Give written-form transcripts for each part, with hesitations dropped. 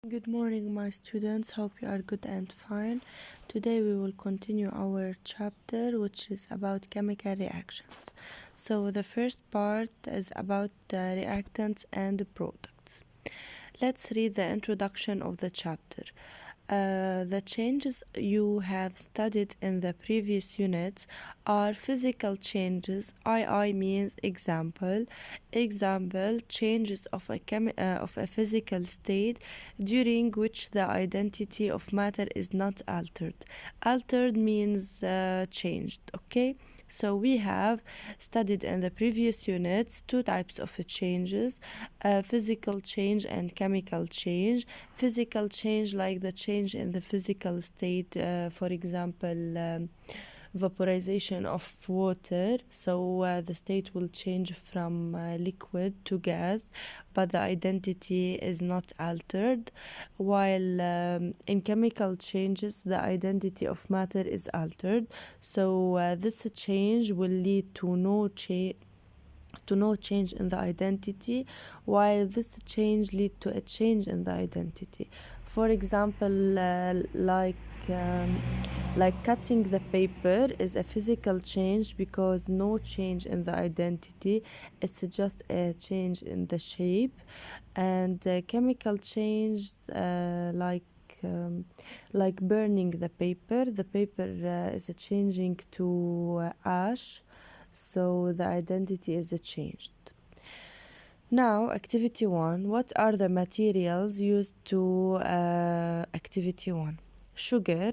Good morning, my students. Hope you are good and fine. Today we will continue our chapter, which is about chemical reactions. So the first part is about reactants and products. Let's read the introduction of the chapter. The changes you have studied in the previous units are physical changes. II means example. Example, changes of a physical state during which the identity of matter is not altered. Altered means changed, okay? So we have studied in the previous units two types of changes, physical change and chemical change. Physical change like the change in the physical state, for example, vaporization of water. So the state will change from liquid to gas, but the identity is not altered. While in chemical changes, the identity of matter is altered. So this change will lead to no change in the identity, while this change lead to a change in the identity. For example, like cutting the paper is a physical change because no change in the identity, it's just a change in the shape. And chemical change like burning the paper is changing to ash, so the identity is changed. Now, activity 1. What are the materials used to activity 1? Sugar,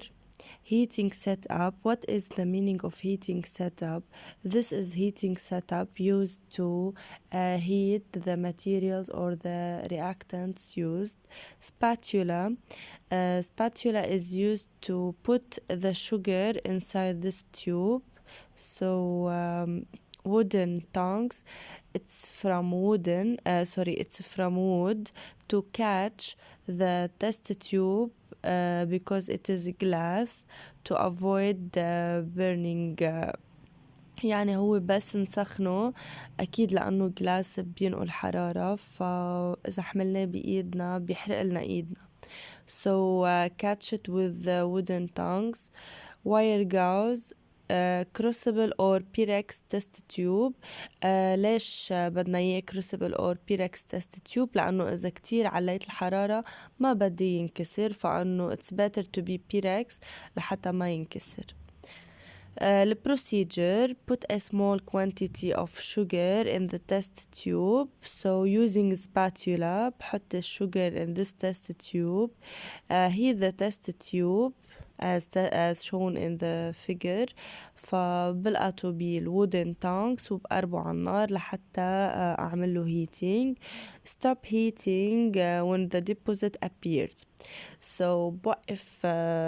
heating setup. What is the meaning of heating setup? This is heating setup used to heat the materials or the reactants used. Spatula. Spatula is used to put the sugar inside this tube. So wooden tongs, it's from wood to catch the test tube because it is glass, to avoid burning. يعني هو بس نسخنه أكيد لأنه جلاس بينقل حرارة، فإذا حملناه بإيدنا بيحرق لنا إيدنا. So catch it with the wooden tongs. Wire gauze, crucible or Pyrex test tube. ليش بدنا إياه crucible or Pyrex test tube؟ لأنه إذا كتير عليت الحرارة ما بدي ينكسر، فأنه it's better to be Pyrex لحتى ما ينكسر. The procedure: put a small quantity of sugar in the test tube. So using spatula بحط sugar in this test tube. Heat the test tube as shown in the figure. فبلقطه بالwooden tongs وبقربه على النار لحتى أعمل له heating. Stop heating when the deposit appears. So بوقف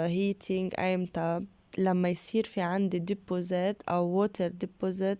heating أيمتى؟ لما يصير في عندي deposit أو water deposit